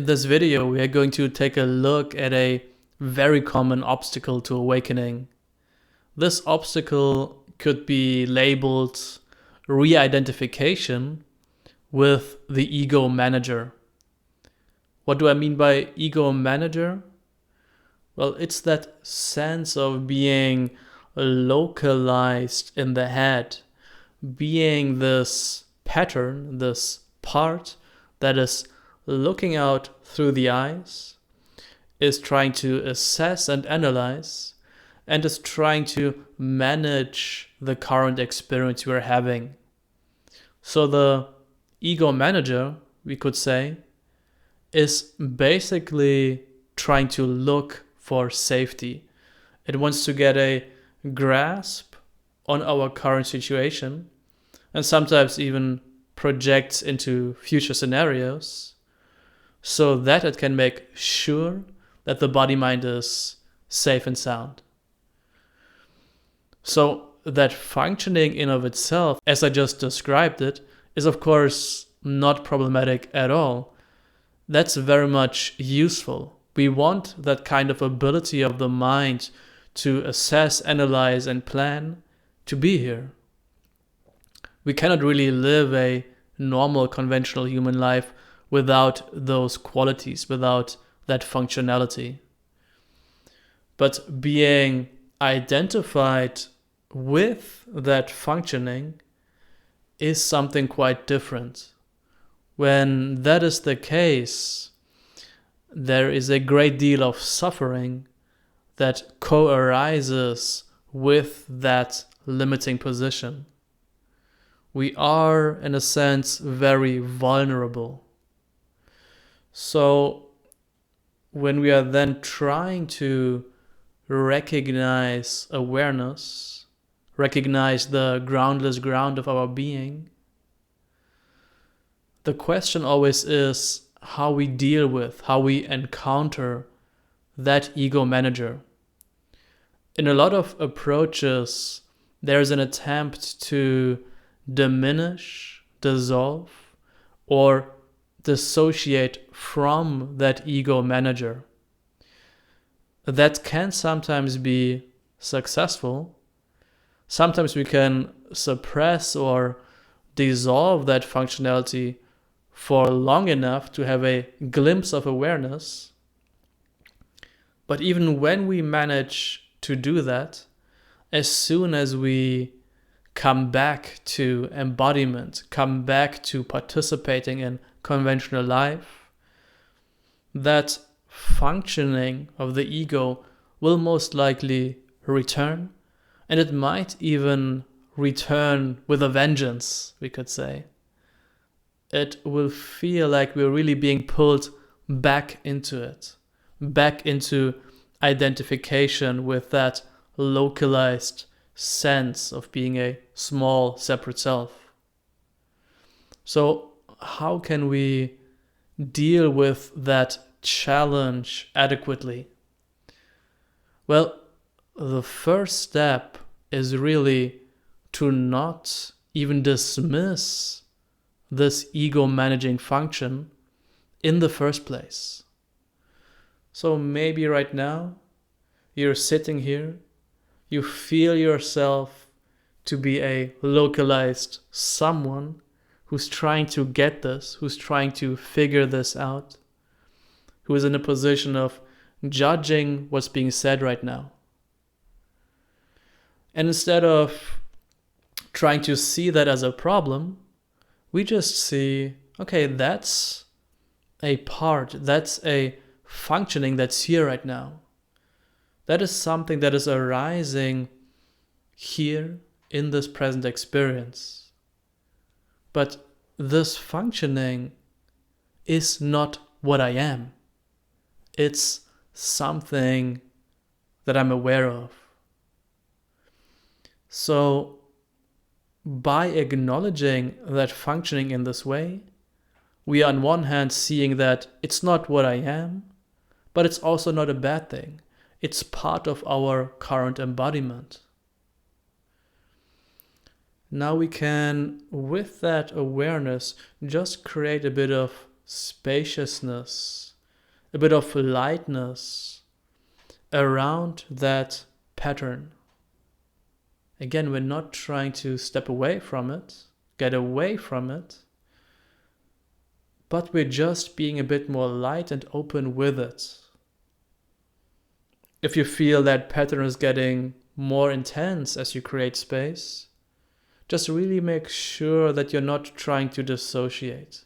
In this video, we are going to take a look at a very common obstacle to awakening. This obstacle could be labeled re-identification with the ego manager. What do I mean by ego manager? Well, it's that sense of being localized in the head, being this pattern, this part that is looking out through the eyes, is trying to assess and analyze, and is trying to manage the current experience we're having. So the ego manager, we could say, is basically trying to look for safety. It wants to get a grasp on our current situation and sometimes even projects into future scenarios so that it can make sure that the body-mind is safe and sound. So that functioning in of itself, as I just described it, is of course not problematic at all. That's very much useful. We want that kind of ability of the mind to assess, analyze, and plan to be here. We cannot really live a normal, conventional human life without those qualities, without that functionality. But being identified with that functioning is something quite different. When that is the case, there is a great deal of suffering that co-arises with that limiting position. We are, in a sense, very vulnerable. So when we are then trying to recognize awareness, recognize the groundless ground of our being, the question always is how we deal with, how we encounter that ego manager. In a lot of approaches, there's an attempt to diminish, dissolve, or dissociate from that ego manager. That can sometimes be successful. Sometimes we can suppress or dissolve that functionality for long enough to have a glimpse of awareness. But even when we manage to do that, as soon as we come back to embodiment, come back to participating in conventional life, that functioning of the ego will most likely return, and it might even return with a vengeance, we could say. It will feel like we're really being pulled back into it, back into identification with that localized sense of being a small, separate self. So how can we deal with that challenge adequately? Well, the first step is really to not even dismiss this ego managing function in the first place. So maybe right now you're sitting here, you feel yourself to be a localized someone who's trying to get this, who's trying to figure this out, who is in a position of judging what's being said right now. And instead of trying to see that as a problem, we just see, okay, that's a part, that's a functioning that's here right now. That is something that is arising here in this present experience. But this functioning is not what I am. It's something that I'm aware of. So by acknowledging that functioning in this way, we are on one hand seeing that it's not what I am, but it's also not a bad thing. It's part of our current embodiment. Now we can, with that awareness, just create a bit of spaciousness a bit of lightness around that pattern. Again, we're not trying to step away from it, get away from it, but we're just being a bit more light and open with it. If you feel that pattern is getting more intense as you create space, just really make sure that you're not trying to dissociate.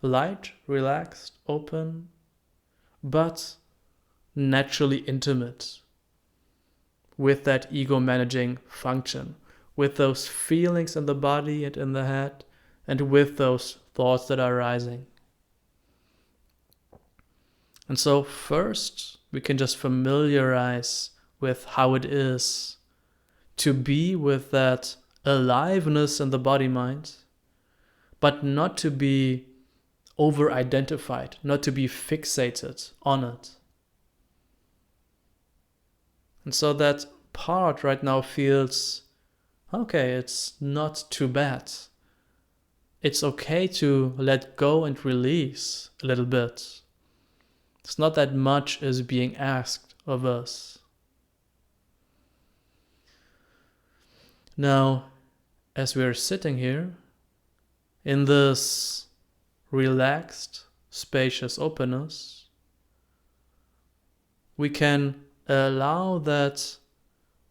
Light, relaxed, open, but naturally intimate with that ego managing function, with those feelings in the body and in the head, and with those thoughts that are rising. And so first, we can just familiarize with how it is to be with that aliveness in the body-mind, but not to be over-identified, not to be fixated on it. And so that part right now feels, okay, it's not too bad. It's okay to let go and release a little bit. It's not that much is being asked of us. Now, as we're sitting here in this relaxed, spacious openness, we can allow that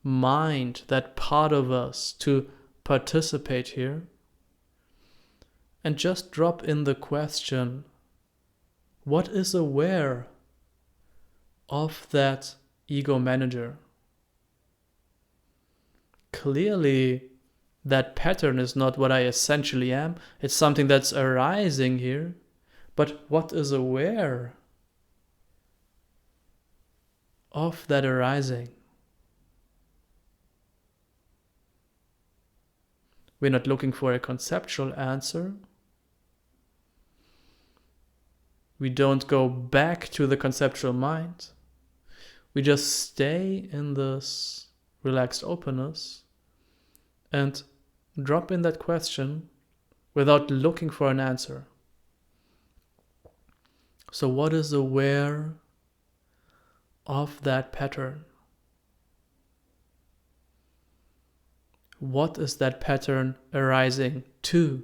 mind, that part of us, to participate here and just drop in the question, what is aware of that ego manager? Clearly, that pattern is not what I essentially am. It's something that's arising here. But what is aware of that arising? We're not looking for a conceptual answer. We don't go back to the conceptual mind. We just stay in this relaxed openness and drop in that question without looking for an answer. So what is aware of that pattern? What is that pattern arising to?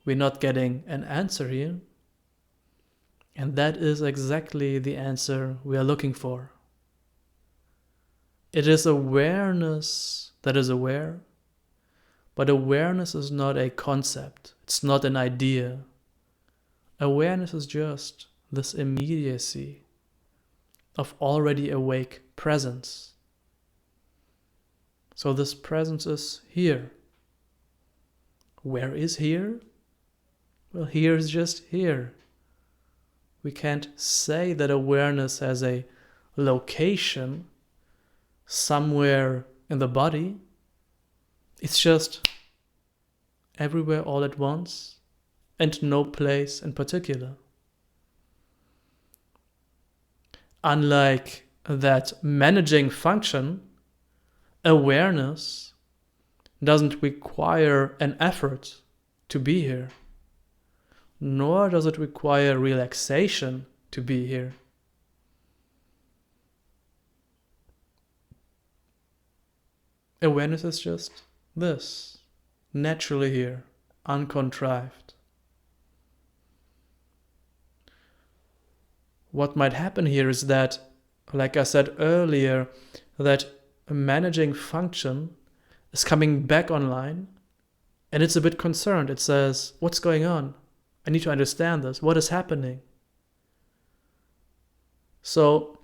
We're not getting an answer here. And that is exactly the answer we are looking for. It is awareness that is aware, but awareness is not a concept. It's not an idea. Awareness is just this immediacy of already awake presence. So this presence is here. Where is here? Well, here is just here. We can't say that awareness has a location somewhere in the body. It's just everywhere all at once and no place in particular. Unlike that managing function, awareness doesn't require an effort to be here. Nor does it require relaxation to be here. Awareness is just this, naturally here, uncontrived. What might happen here is that, like I said earlier, that managing function is coming back online and it's a bit concerned. It says, what's going on? I need to understand this. What is happening? So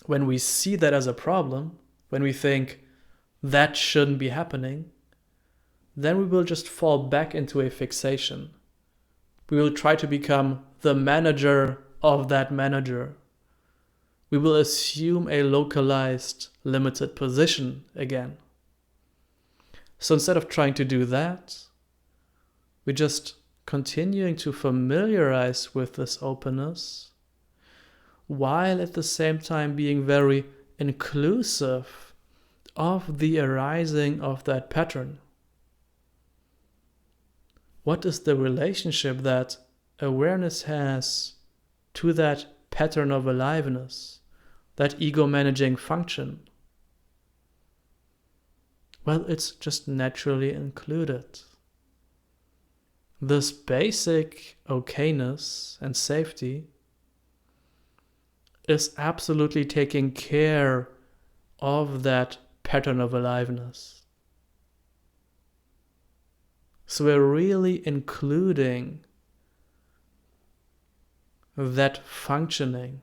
when we see that as a problem, when we think that shouldn't be happening, then we will just fall back into a fixation. We will try to become the manager of that manager. We will assume a localized, limited position again. So instead of trying to do that, we just continuing to familiarize with this openness, while at the same time being very inclusive of the arising of that pattern. What is the relationship that awareness has to that pattern of aliveness, that ego managing function? Well, it's just naturally included. This basic okayness and safety is absolutely taking care of that pattern of aliveness. So we're really including that functioning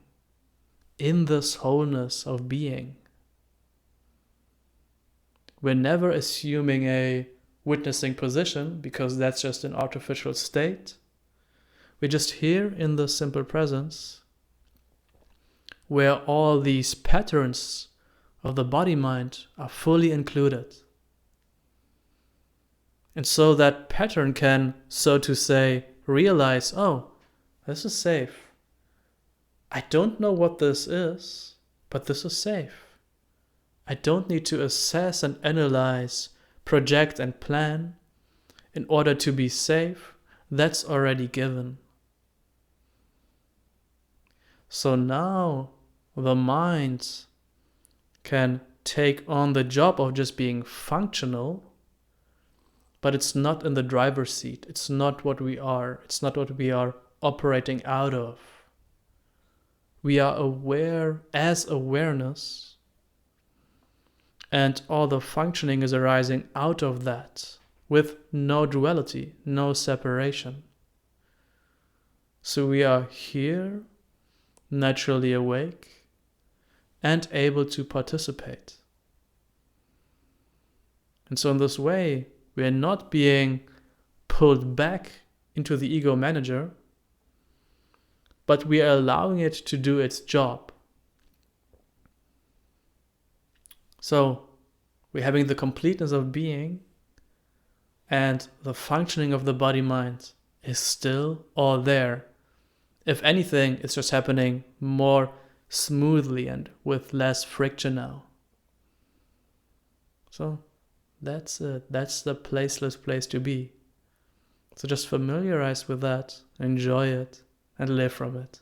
in this wholeness of being. We're never assuming a witnessing position because that's just an artificial state. We're just here in the simple presence where all these patterns of the body-mind are fully included. And so that pattern can, so to say, realize, oh, this is safe. I don't know what this is, but this is safe. I don't need to assess and analyze, project and plan in order to be safe. That's already given. So now the mind can take on the job of just being functional, but it's not in the driver's seat. It's not what we are. It's not what we are operating out of. We are aware as awareness, and all the functioning is arising out of that with no duality, no separation. So we are here, naturally awake, and able to participate. And so in this way, we are not being pulled back into the ego manager, but we are allowing it to do its job. So we're having the completeness of being, and the functioning of the body-mind is still all there. If anything, it's just happening more smoothly and with less friction now. So that's it. That's the placeless place to be. So just familiarize with that, enjoy it, and live from it.